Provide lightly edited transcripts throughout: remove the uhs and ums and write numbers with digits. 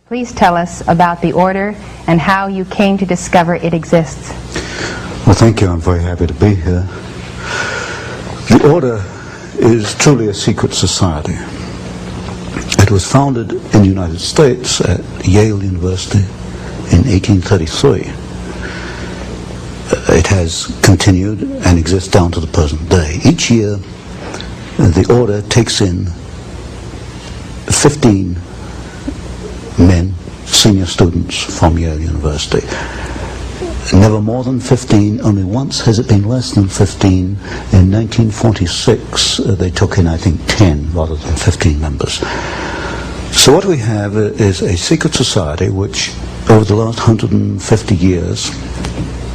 Please tell us about the order and how you came to discover it exists. Well, thank you. I'm very happy to be here. The order is truly a secret society. It was founded in the United States at Yale University in 1833. It has continued and exists down to the present day. Each year, the order takes in 15 men, senior students from Yale University. Never more than 15, only once has it been less than 15. In 1946, they took in, I think, 10 rather than 15 members. So what we have is a secret society which, over the last 150 years,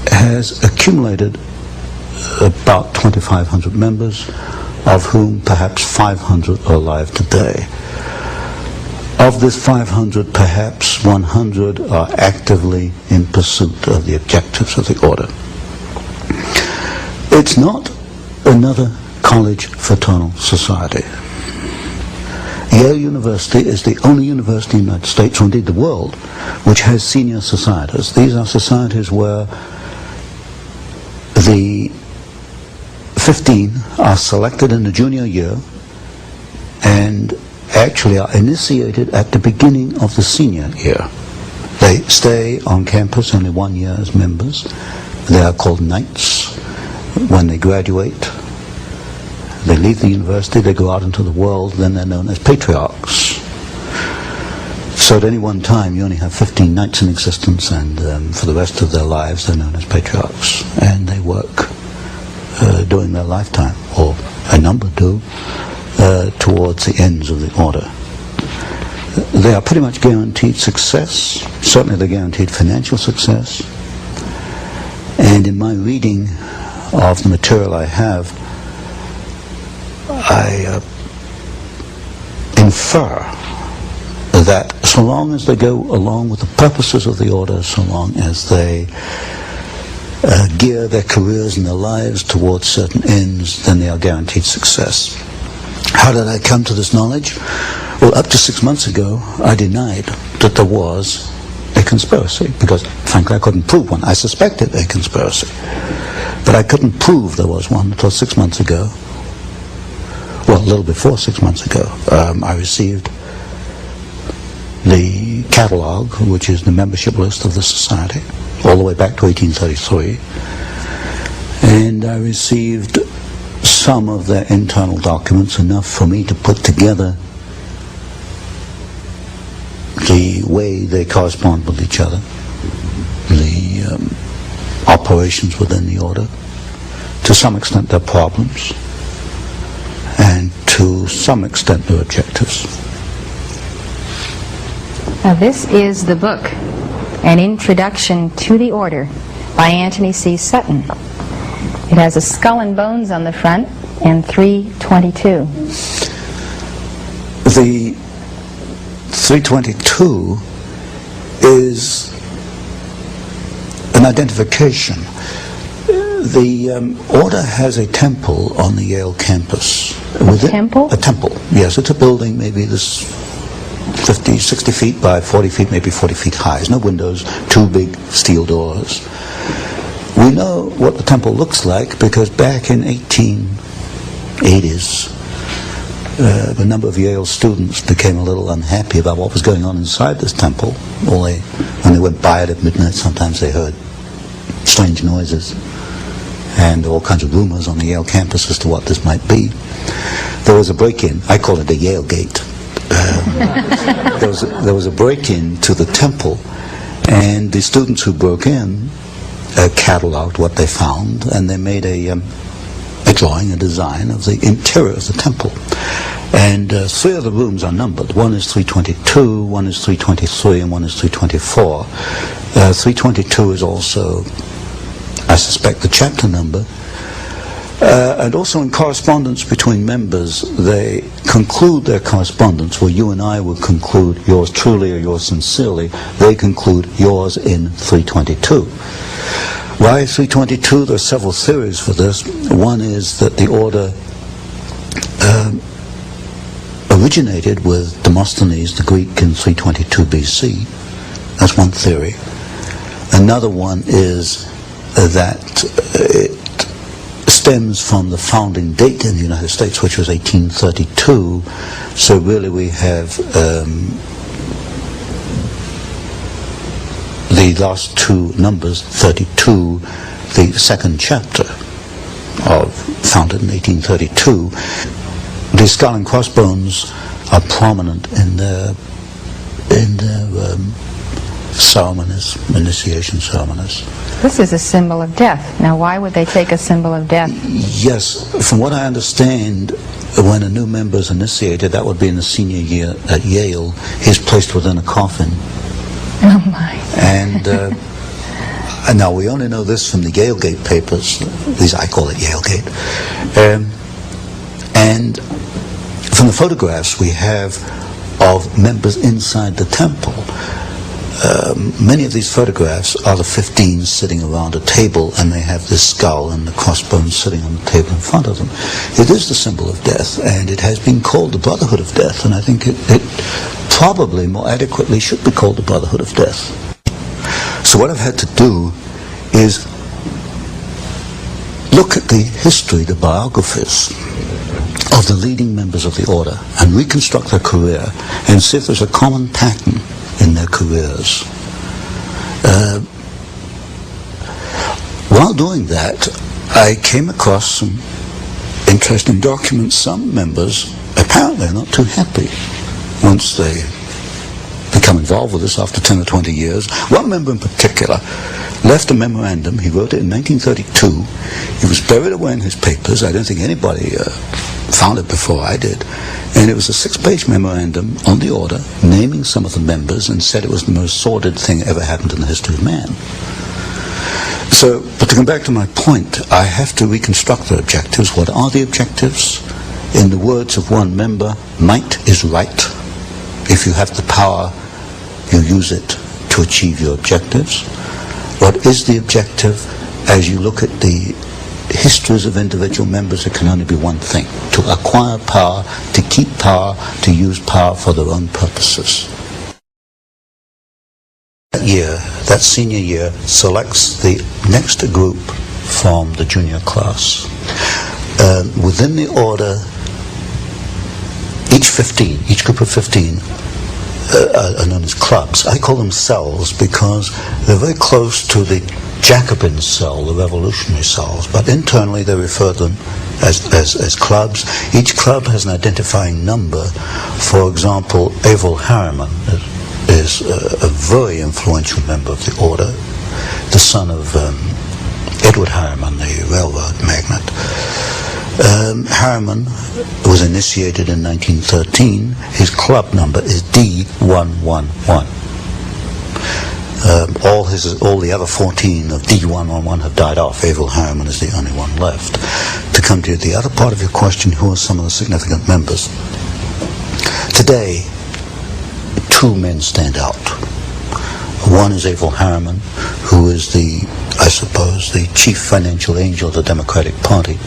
has accumulated about 2,500 members, of whom perhaps 500 are alive today. Of this 500, perhaps 100 are actively in pursuit of the objectives of the order. It's not another college fraternal society. Yale University is the only university in the United States, or indeed the world, which has senior societies. These are societies where the 15 are selected in the junior year and actually are initiated at the beginning of the senior year. They stay on campus only 1 year as members. They are called knights. When they graduate, they leave the university, they go out into the world, then they're known as patriarchs. So at any one time you only have 15 knights in existence, and for the rest of their lives they're known as patriarchs, and they work during their lifetime, or a number do, towards the ends of the order. They are pretty much guaranteed success. Certainly they're guaranteed financial success. And in my reading of the material I have, I infer that so long as they go along with the purposes of the order, so long as they gear their careers and their lives towards certain ends, then they are guaranteed success. How did I come to this knowledge? Well, up to 6 months ago, I denied that there was a conspiracy, because frankly I couldn't prove one. I suspected a conspiracy, but I couldn't prove there was one until 6 months ago. Well, a little before 6 months ago, I received the catalog, which is the membership list of the society, all the way back to 1833, and I received some of their internal documents, enough for me to put together the way they correspond with each other, the operations within the order, to some extent their problems, and to some extent their objectives. Now this is the book, An Introduction to the Order, by Antony C. Sutton. It has a skull and bones on the front and 322. The 322 is an identification. The order has a temple on the Yale campus. A temple? A temple, yes. It's a building maybe this 50, 60 feet by 40 feet, maybe 40 feet high. There's no windows, 2 big steel doors. We know what the temple looks like because back in 1880s, a number of Yale students became a little unhappy about what was going on inside this temple. When they went by it at midnight, sometimes they heard strange noises and all kinds of rumors on the Yale campus as to what this might be. There was a break-in. I call it the Yale Gate. There was a break-in to the temple, and the students who broke in cataloged what they found, and they made a drawing, a design of the interior of the temple. And 3 of the rooms are numbered. One is 322, one is 323, and one is 324. 322 is also, I suspect, the chapter number. And also in correspondence between members, they conclude their correspondence where you and I would conclude yours truly or yours sincerely. They conclude yours in 322. Why 322? There are several theories for this. One is that the order originated with Demosthenes the Greek in 322 BC. That's one theory. Another one is that it stems from the founding date in the United States, which was 1832. So really we have the last two numbers, 32, the second chapter, founded in 1832. The skull and crossbones are prominent in their ceremonies, initiation ceremonies. This is a symbol of death. Now, why would they take a symbol of death? Yes, from what I understand, when a new member is initiated, that would be in the senior year at Yale, he's placed within a coffin. Oh my. And now we only know this from the Yalegate papers. These, I call it Yalegate. And from the photographs we have of members inside the temple, many of these photographs are the 15 sitting around a table, and they have this skull and the crossbones sitting on the table in front of them. It is the symbol of death, and it has been called the Brotherhood of Death, and I think it probably more adequately should be called the Brotherhood of Death. So what I've had to do is look at the history, the biographies of the leading members of the order, and reconstruct their career, and see if there's a common pattern in their careers. While doing that, I came across some interesting documents. Some members apparently are not too happy once they become involved with this after 10 or 20 years. One member in particular left a memorandum. He wrote it in 1932. It was buried away in his papers. I don't think anybody found it before I did. And it was a 6-page memorandum on the order, naming some of the members, and said it was the most sordid thing ever happened in the history of man. So, but to come back to my point, I have to reconstruct the objectives. What are the objectives? In the words of one member, might is right. If you have the power, you use it to achieve your objectives. What is the objective? As you look at the histories of individual members, it can only be one thing: to acquire power, to keep power, to use power for their own purposes. That year, that senior year, selects the next group from the junior class. Within the order, each group of 15 are known as clubs. I call them cells because they're very close to the Jacobin cell, the revolutionary cells, but internally they refer to them as clubs. Each club has an identifying number. For example, Averell Harriman is a very influential member of the order, the son of Edward Harriman, the railroad magnate. Harriman was initiated in 1913. His club number is D111. All the other 14 of D111 have died off. Averell Harriman is the only one left. To come to the other part of your question, who are some of the significant members? Today, 2 men stand out. One is Averell Harriman, who is the chief financial angel of the Democratic Party.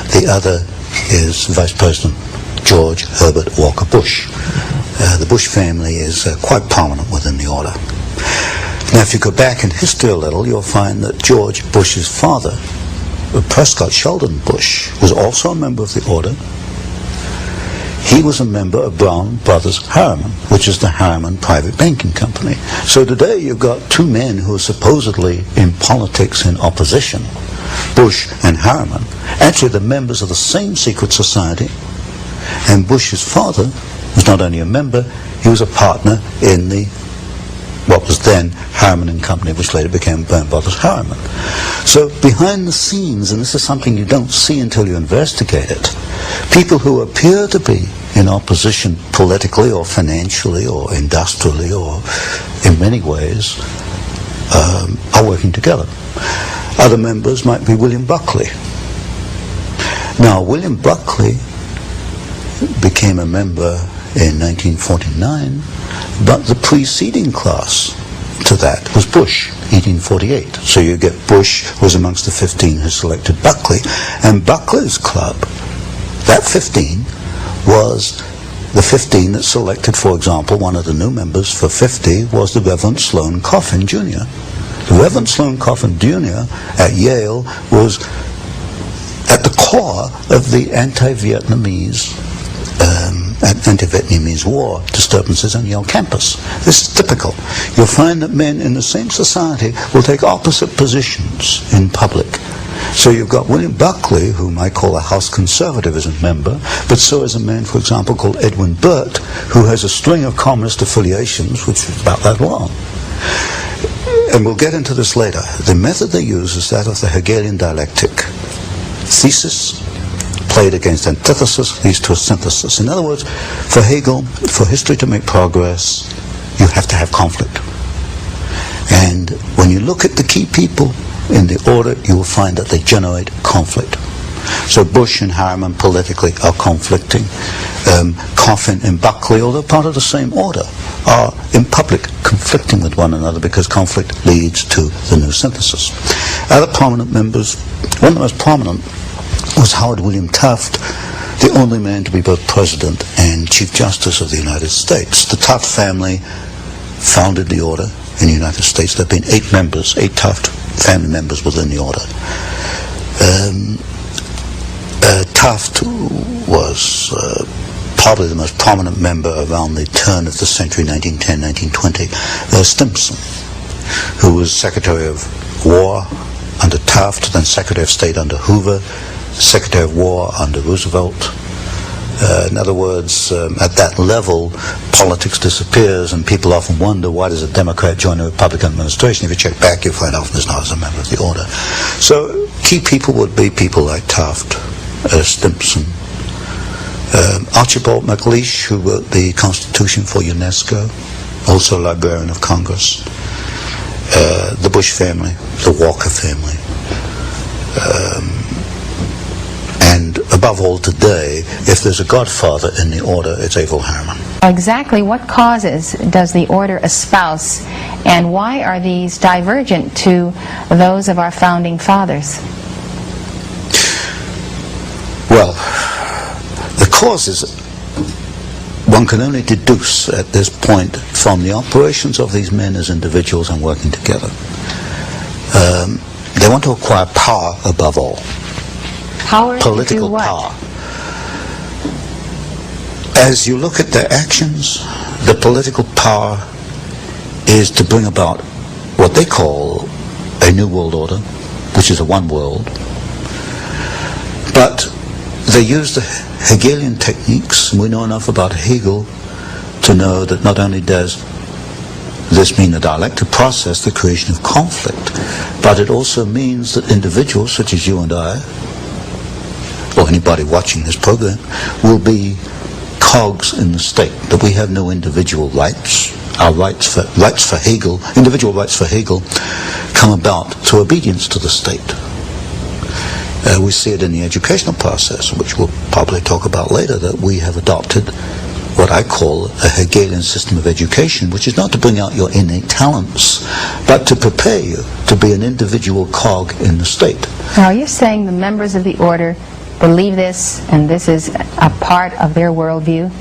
The other is Vice President George Herbert Walker Bush. The Bush family is quite prominent within the order. Now, if you go back in history a little, you'll find that George Bush's father, Prescott Sheldon Bush, was also a member of the order. He was a member of Brown Brothers Harriman, which is the Harriman private banking company. So today you've got 2 men who are supposedly in politics in opposition, Bush and Harriman, actually the members of the same secret society. And Bush's father was not only a member, he was a partner in what was then Harriman and Company, which later became Brown Brothers Harriman. So behind the scenes, and this is something you don't see until you investigate it, people who appear to be in opposition politically or financially or industrially or in many ways are working together. Other members might be William Buckley. Now, William Buckley became a member in 1949, but the preceding class to that was Bush, 1848. So you get Bush was amongst the 15 who selected Buckley, and Buckley's club, that 15, was the 15 that selected, for example, one of the new members for 50 was the Reverend Sloane Coffin Jr. The Reverend Sloane Coffin Jr. at Yale was at the core of the anti-Vietnamese war disturbances on Yale campus. This is typical. You'll find that men in the same society will take opposite positions in public. So you've got William Buckley, whom I call a House Conservatism member, but so is a man, for example, called Edwin Burt, who has a string of communist affiliations, which is about that long. And we'll get into this later. The method they use is that of the Hegelian dialectic. Thesis played against antithesis leads to a synthesis. In other words, for Hegel, for history to make progress, you have to have conflict. And when you look at the key people in the order, you will find that they generate conflict. So Bush and Harriman politically are conflicting. Coffin and Buckley, although part of the same order, are in public conflicting with one another because conflict leads to the new synthesis. Other prominent members, one of the most prominent was Howard William Taft, the only man to be both President and Chief Justice of the United States. The Taft family founded the order in the United States. There have been 8 members, 8 Taft family members within the order. Taft was probably the most prominent member around the turn of the century, 1910, 1920. Stimson, who was Secretary of War under Taft, then Secretary of State under Hoover, Secretary of War under Roosevelt. In other words, at that level, politics disappears, and people often wonder, why does a Democrat join a Republican administration? If you check back, you'll find often is not as a member of the order. So key people would be people like Taft, Stimson, Archibald MacLeish, who wrote the Constitution for UNESCO, also Librarian of Congress, the Bush family, the Walker family, and above all today, if there's a godfather in the order, it's Averell Harriman. Exactly what causes does the order espouse, and why are these divergent to those of our founding fathers? Well, the causes one can only deduce at this point from the operations of these men as individuals and working together. They want to acquire power above all. Power Political to do what? power. As you look at their actions, the political power is to bring about what they call a new world order, which is a one world. But they use the Hegelian techniques, and we know enough about Hegel to know that not only does this mean the dialectic process, the creation of conflict, but it also means that individuals such as you and I, or anybody watching this program, will be cogs in the state, that we have no individual rights. Our rights for Hegel, individual rights for Hegel, come about through obedience to the state. We see it in the educational process, which we'll probably talk about later, that we have adopted what I call a Hegelian system of education, which is not to bring out your innate talents, but to prepare you to be an individual cog in the state. Now, are you saying the members of the order believe this, and this is a part of their worldview?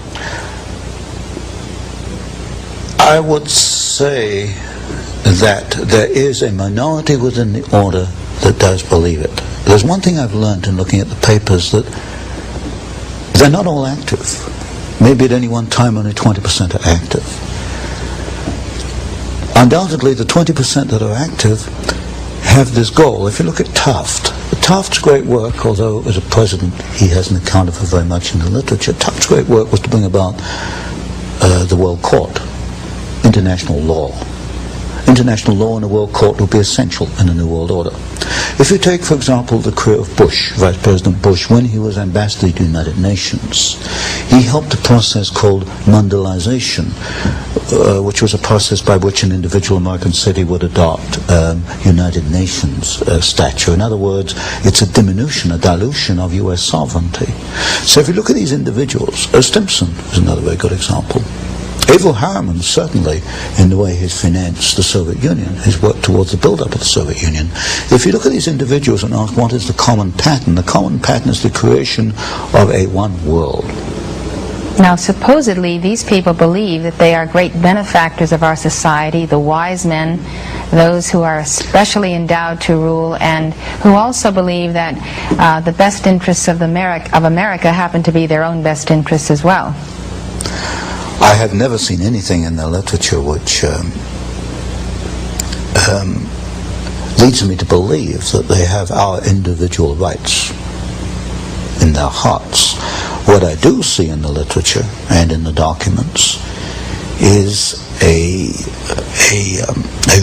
I would say that there is a minority within the order that does believe it. There's one thing I've learned in looking at the papers, that they're not all active. Maybe at any one time only 20% are active. Undoubtedly, the 20% that are active have this goal. If you look at Taft's great work, although as a president he hasn't accounted for very much in the literature, Taft's great work was to bring about the world court, international law. International law in a world court will be essential in a new world order. If you take, for example, the career of Bush, Vice President Bush, when he was ambassador to the United Nations, he helped a process called Mondialization, which was a process by which an individual American city would adopt United Nations stature. In other words, it's a diminution, a dilution of U.S. sovereignty. So if you look at these individuals, Stimson is another very good example. Averell Harriman, certainly, in the way he's financed the Soviet Union, has worked towards the build-up of the Soviet Union. If you look at these individuals and ask what is the common pattern is the creation of a one world. Now, supposedly, these people believe that they are great benefactors of our society, the wise men, those who are especially endowed to rule, and who also believe that the best interests of America happen to be their own best interests as well. I have never seen anything in their literature which leads me to believe that they have our individual rights in their hearts. What I do see in the literature and in the documents is a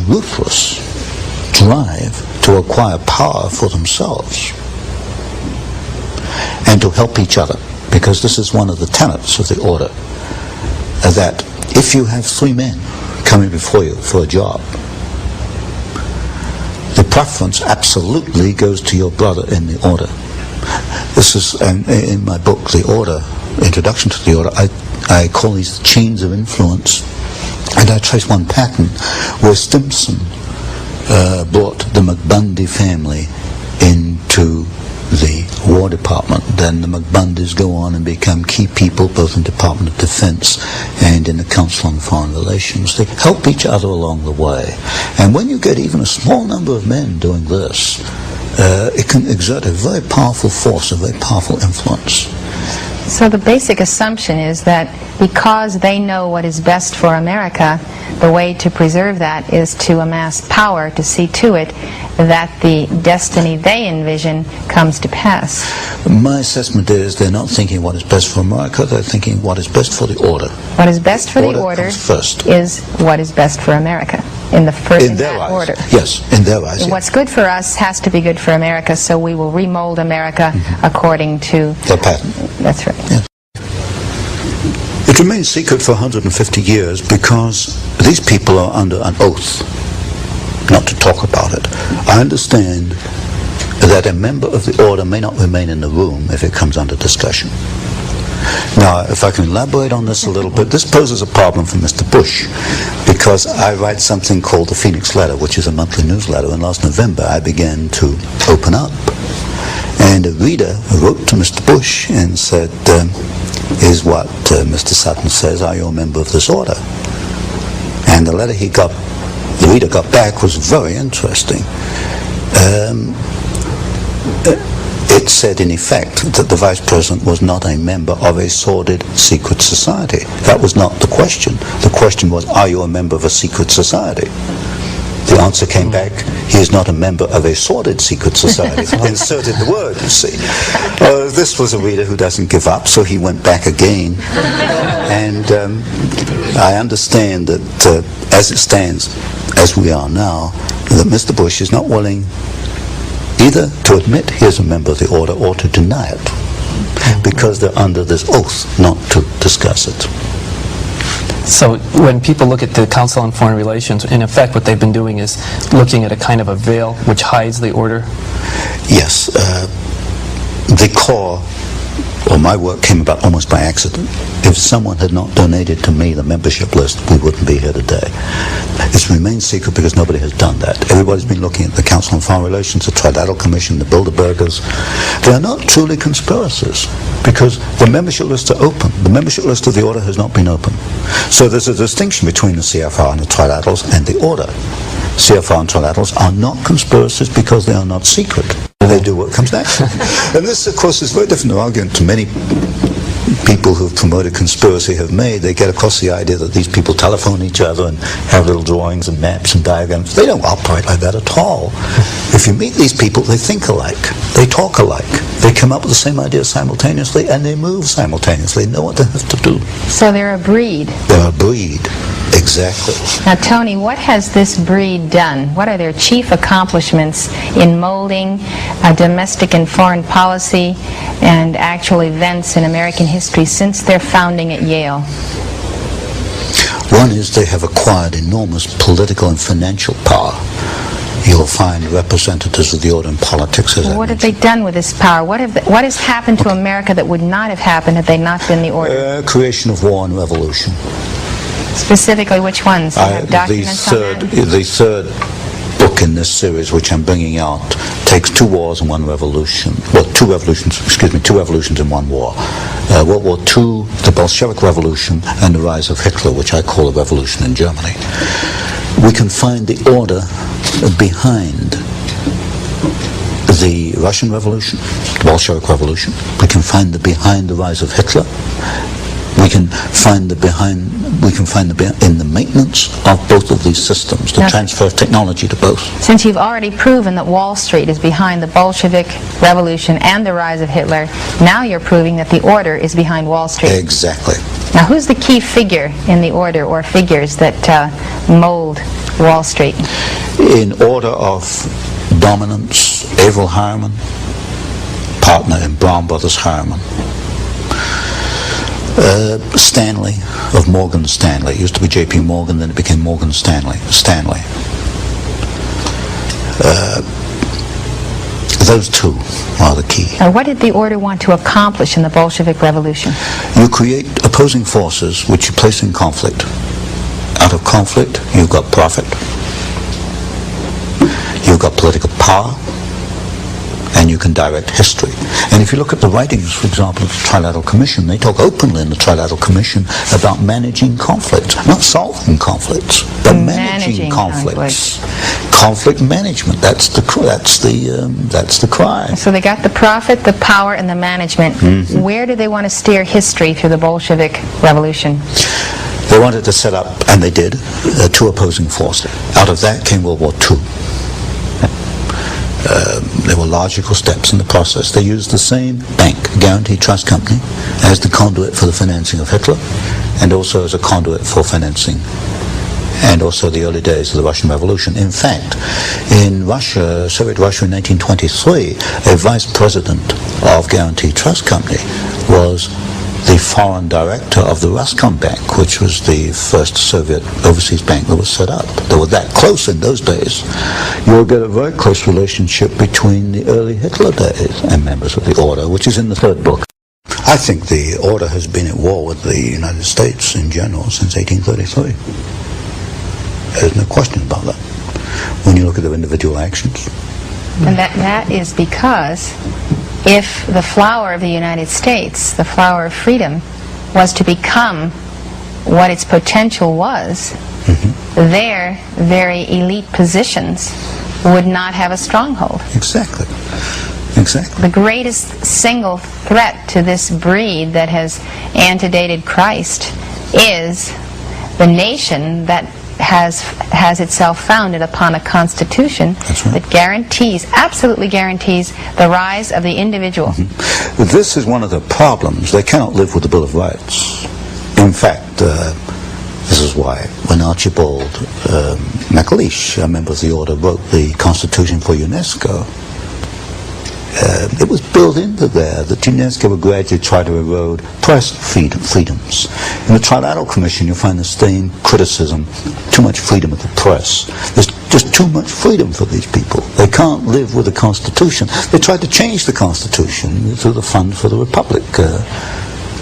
ruthless drive to acquire power for themselves and to help each other, because this is one of the tenets of the order, that if you have 3 men coming before you for a job, the preference absolutely goes to your brother in the order. This is, in my book, The Order, Introduction to the Order, I call these chains of influence, and I trace one pattern where Stimson brought the McBundy family into the War Department. Then the McBundys go on and become key people both in Department of Defense and in the Council on Foreign Relations. They help each other along the way. And when you get even a small number of men doing this, it can exert a very powerful force, a very powerful influence. So the basic assumption is that because they know what is best for America, the way to preserve that is to amass power to see to it that the destiny they envision comes to pass. My assessment is they're not thinking what is best for America, they're thinking what is best for the order. What is best for the order comes first. Is what is best for America. In their eyes. Order. Yes, in their eyes. What's good for us has to be good for America, so we will remold America according to their pattern. That's right. Yes. It remains secret for 150 years because these people are under an oath not to talk about it. I understand that a member of the order may not remain in the room if it comes under discussion. Now, if I can elaborate on this a little bit, this poses a problem for Mr. Bush, because I write something called the Phoenix Letter, which is a monthly newsletter, and last November I began to open up. And a reader wrote to Mr. Bush and said, is what Mr. Sutton says, are you a member of this order? And the letter the reader got back was very interesting. It said, in effect, that the Vice President was not a member of a sordid secret society. That was not the question. The question was, are you a member of a secret society? The answer came back, he is not a member of a sordid secret society. Inserted the word, you see. This was a reader who doesn't give up, so he went back again. And I understand that as it stands, as we are now, that Mr. Bush is not willing either to admit he is a member of the order or to deny it, because they're under this oath not to discuss it. So when people look at the Council on Foreign Relations, in effect what they've been doing is looking at a kind of a veil which hides the order? Yes. The core, or my work, came about almost by accident. If someone had not donated to me the membership list, we wouldn't be here today. It's remained secret because nobody has done that. Everybody's been looking at the Council on Foreign Relations, the Trilateral Commission, the Bilderbergers. They are not truly conspiracies because the membership lists are open. The membership list of the order has not been open. So there's a distinction between the CFR and the Trilaterals and the order. CFR and Trilaterals are not conspiracies because they are not secret. They do what comes next. And this, of course, is very different argument to many people who've promoted conspiracy have made. They get across the idea that these people telephone each other and have little drawings and maps and diagrams. They don't operate like that at all. If you meet these people, they think alike. They talk alike. They come up with the same ideas simultaneously, and they move simultaneously. They know what they have to do. So they're a breed. They're a breed. Exactly. Now, Tony, what has this breed done? What are their chief accomplishments in molding domestic and foreign policy and actual events in American history since their founding at Yale? One is they have acquired enormous political and financial power. You'll find representatives of the order in politics. What have they done with this power? What has happened to America that would not have happened had they not been the order? Creation of war and revolution. Specifically, which ones? You have documents on that? The third book in this series, which I'm bringing out, takes 2 wars and 1 revolution. Well, 2 revolutions in 1 war. World War II, the Bolshevik Revolution, and the rise of Hitler, which I call a revolution in Germany, we can find the order behind the Russian Revolution, the Bolshevik Revolution. We can find behind the rise of Hitler. We can find in the maintenance of both of these systems, the transfer of technology to both. Since you've already proven that Wall Street is behind the Bolshevik Revolution and the rise of Hitler, now you're proving that the order is behind Wall Street. Exactly. Now, who's the key figure in the order or figures that mold Wall Street? In order of dominance, Averell Harriman, partner in Brown Brothers Harriman. Stanley of Morgan Stanley. It used to be J.P. Morgan, then it became Morgan Stanley. Those two are the key. Now, what did the order want to accomplish in the Bolshevik Revolution? You create opposing forces which you place in conflict. Out of conflict, you've got profit. You've got political power. And you can direct history. And if you look at the writings, for example, of the Trilateral Commission, they talk openly in the Trilateral Commission about managing conflicts, not solving conflicts, but managing conflicts. Conflict management. That's the cry. So they got the profit, the power, and the management. Mm-hmm. Where do they want to steer history through the Bolshevik Revolution? They wanted to set up, and they did, two opposing forces. Out of that came World War II. There were logical steps in the process. They used the same bank, Guaranty Trust Company, as the conduit for the financing of Hitler, and also as a conduit for financing, and also the early days of the Russian Revolution. In fact, in Russia, Soviet Russia in 1923, a vice president of Guaranty Trust Company was the foreign director of the Roscombank, which was the first Soviet overseas bank that was set up. They were that close in those days. You'll get a very close relationship between the early Hitler days and members of the order, which is in the third book. I think the order has been at war with the United States in general since 1833. There's no question about that when you look at their individual actions. And that is because if the flower of the United States, the flower of freedom, was to become what its potential was, their very elite positions would not have a stronghold. Exactly. The greatest single threat to this breed that has antedated Christ is the nation that has itself founded upon a constitution that absolutely guarantees the rise of the individual. This is one of the problems. They cannot live with the Bill of Rights. In fact, this is why when Archibald MacLeish, a member of the order, wrote the Constitution for UNESCO, it was built into there that UNESCO would gradually try to erode press freedoms. In the Trilateral Commission, you'll find the same criticism: too much freedom of the press. There's just too much freedom for these people. They can't live with the Constitution. They tried to change the Constitution through the Fund for the Republic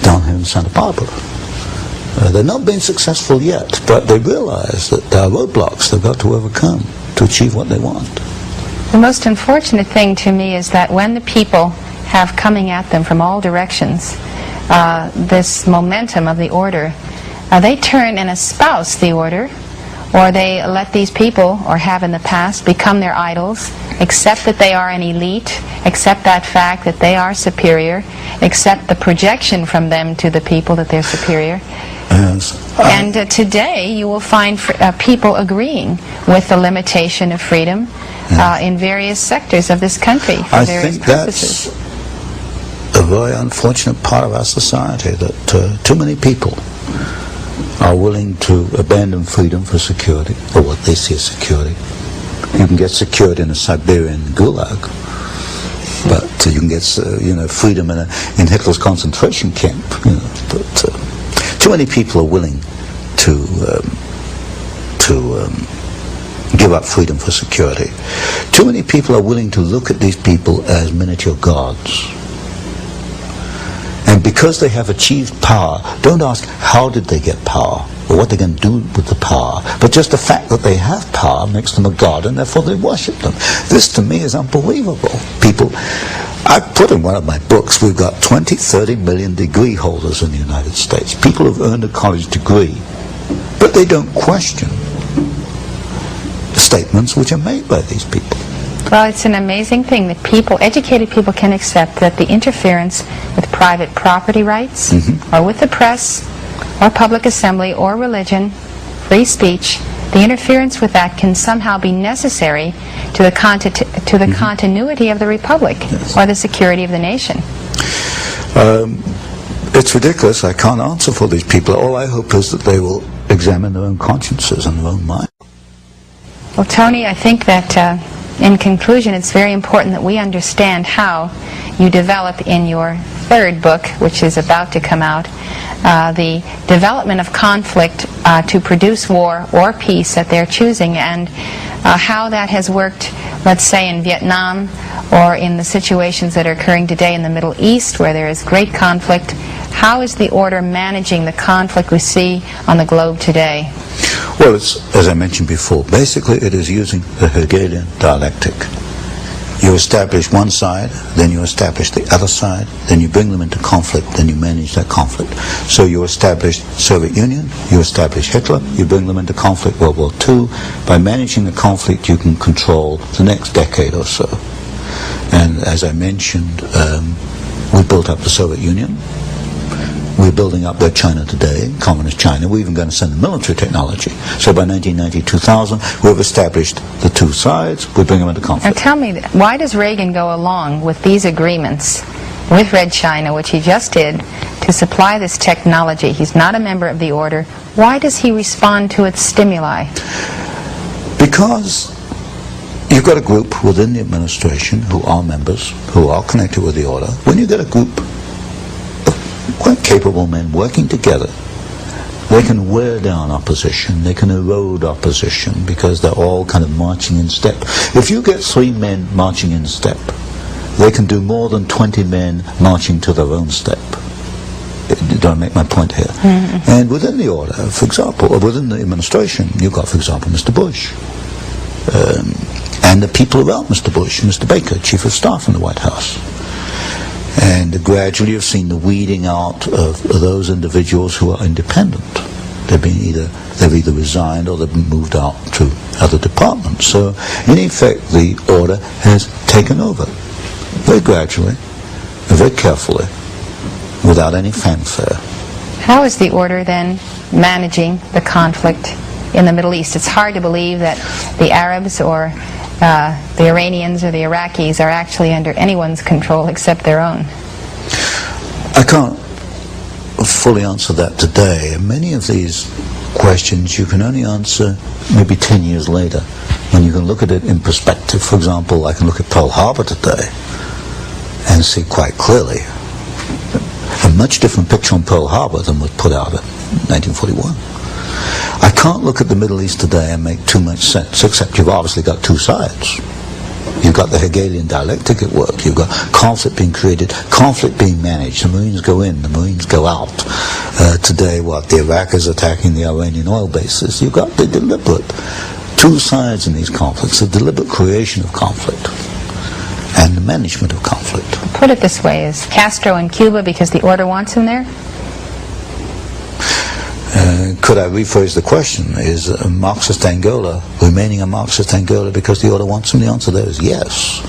down here in Santa Barbara. They've not been successful yet, but they realize that there are roadblocks they've got to overcome to achieve what they want. The most unfortunate thing to me is that when the people have coming at them from all directions this momentum of the order, they turn and espouse the order, or they let these people, or have in the past, become their idols, accept that they are an elite, accept that fact that they are superior, accept the projection from them to the people that they're superior. Yes. And today you will find people agreeing with the limitation of freedom in various sectors of this country for various purposes. That's a very unfortunate part of our society, that too many people are willing to abandon freedom for security, or what they see as security. You can get security in a Siberian gulag, but you can get freedom in Hitler's concentration camp. But too many people are willing to give up freedom for security. Too many people are willing to look at these people as miniature gods. And because they have achieved power, don't ask how did they get power or what they're going to do with the power, but just the fact that they have power makes them a god, and therefore they worship them. This to me is unbelievable. People, I put in one of my books, we've got 20, 30 million degree holders in the United States, people who've earned a college degree, but they don't question the statements which are made by these people. Well, it's an amazing thing that people, educated people, can accept that the interference with private property rights, or with the press, or public assembly, or religion, free speech, the interference with that can somehow be necessary to the continuity of the republic, or the security of the nation. It's ridiculous. I can't answer for these people. All I hope is that they will examine their own consciences and their own mind. Well, Tony, I think that in conclusion, it's very important that we understand how you develop in your third book, which is about to come out, the development of conflict to produce war or peace at their choosing, and how that has worked, let's say, in Vietnam, or in the situations that are occurring today in the Middle East, where there is great conflict. How is the order managing the conflict we see on the globe today? Well, it's, as I mentioned before, basically it is using the Hegelian dialectic. You establish one side, then you establish the other side, then you bring them into conflict, then you manage that conflict. So you establish Soviet Union, you establish Hitler, you bring them into conflict, World War II. By managing the conflict, you can control the next decade or so. And as I mentioned, we built up the Soviet Union. We're building up their China today, communist China. We're even going to send them military technology. So by 1990, 2000, we've established the two sides. We bring them into conflict. Now tell me, why does Reagan go along with these agreements with Red China, which he just did, to supply this technology? He's not a member of the order. Why does he respond to its stimuli? Because you've got a group within the administration who are members, who are connected with the order. When you get a group quite capable men working together, they can wear down opposition, they can erode opposition, because they're all kind of marching in step. If you get 3 men marching in step, they can do more than 20 men marching to their own step. Don't I make my point here? And within the order, for example, or within the administration, you've got, for example, Mr. Bush, and the people around Mr. Bush, Mr. Baker, Chief of Staff in the White House. And gradually you've seen the weeding out of those individuals who are independent. They've either resigned or they've been moved out to other departments. So in effect the order has taken over very gradually, very carefully, without any fanfare. How is the order then managing the conflict in the Middle East? It's hard to believe that the Arabs or the Iranians or the Iraqis are actually under anyone's control except their own. I can't fully answer that today. Many of these questions you can only answer maybe 10 years later, when you can look at it in perspective. For example, I can look at Pearl Harbor today and see quite clearly a much different picture on Pearl Harbor than was put out in 1941. I can't look at the Middle East today and make too much sense, except you've obviously got two sides. You've got the Hegelian dialectic at work. You've got conflict being created, conflict being managed. The Marines go in, the Marines go out. Today, the Iraq is attacking the Iranian oil bases. You've got the deliberate two sides in these conflicts, the deliberate creation of conflict and the management of conflict. Put it this way, is Castro in Cuba because the order wants him there? Could I rephrase the question? Is Marxist Angola remaining a Marxist Angola because the order wants him? The answer there is yes.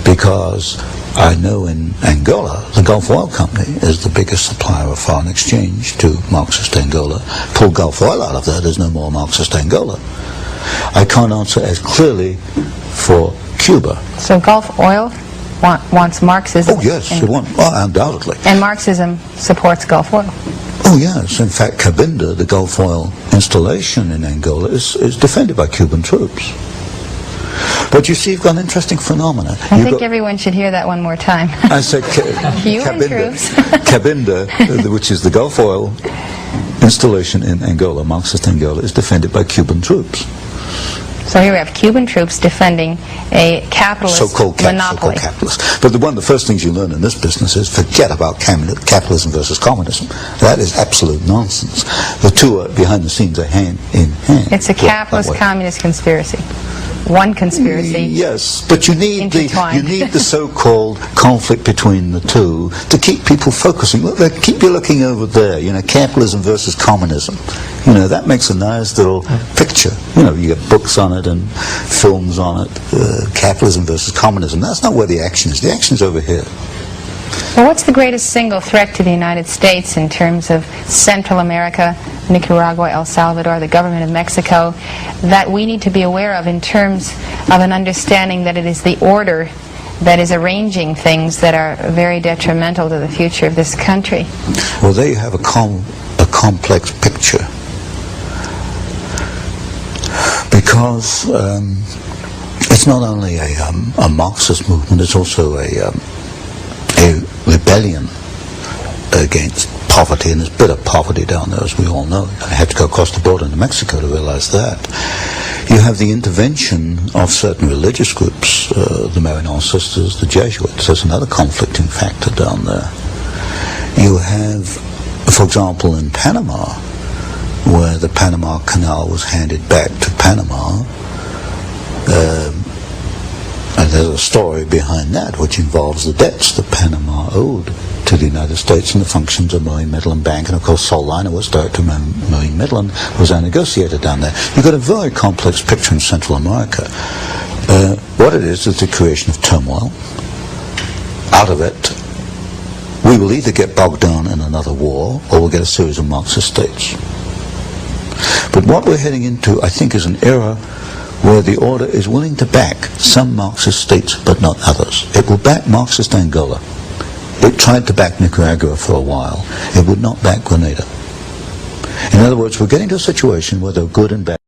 Because I know in Angola, the Gulf Oil Company is the biggest supplier of foreign exchange to Marxist Angola. Pull Gulf Oil out of there, there's no more Marxist Angola. I can't answer as clearly for Cuba. So Gulf Oil wants Marxism? Oh yes, it wants, undoubtedly. And Marxism supports Gulf Oil? Oh yes, in fact Cabinda, the Gulf Oil installation in Angola, is defended by Cuban troops. But you see, you've got an interesting phenomenon. I think everyone should hear that one more time. I said Cuban troops. Cabinda, which is the Gulf Oil installation in Angola, Marxist Angola, is defended by Cuban troops. So here we have Cuban troops defending a capitalist monopoly. So-called capitalist. But one of the first things you learn in this business is forget about capitalism versus communism. That is absolute nonsense. The two are, behind the scenes, are hand in hand. It's a capitalist-communist conspiracy. one conspiracy. Yes, but you need Intertwined. the so-called conflict between the two to keep people focusing. Look, keep you looking over there. You know, capitalism versus communism. You know, that makes a nice little picture. You know, you get books on it and films on it. Capitalism versus communism. That's not where the action is. The action is over here. Well, what's the greatest single threat to the United States in terms of Central America, Nicaragua, El Salvador, the government of Mexico, that we need to be aware of in terms of an understanding that it is the order that is arranging things that are very detrimental to the future of this country? Well, there you have a complex picture. Because it's not only a Marxist movement, it's also a rebellion against poverty, and there's bitter poverty down there, as we all know. I had to go across the border into Mexico to realize that. You have the intervention of certain religious groups, the Maryknoll Sisters, the Jesuits. There's another conflicting factor down there. You have, for example, in Panama, where the Panama Canal was handed back to Panama, and there's a story behind that which involves the debts that Panama owed to the United States and the functions of Marine Midland Bank, and of course Sol Leiner was director of Marine Midland, was a negotiator down there. You've got a very complex picture in Central America. What it is the creation of turmoil. Out of it, we will either get bogged down in another war, or we'll get a series of Marxist states. But what we're heading into, I think, is an era where the order is willing to back some Marxist states but not others. It will back Marxist Angola. It tried to back Nicaragua for a while. It would not back Grenada. In other words, we're getting to a situation where there are good and bad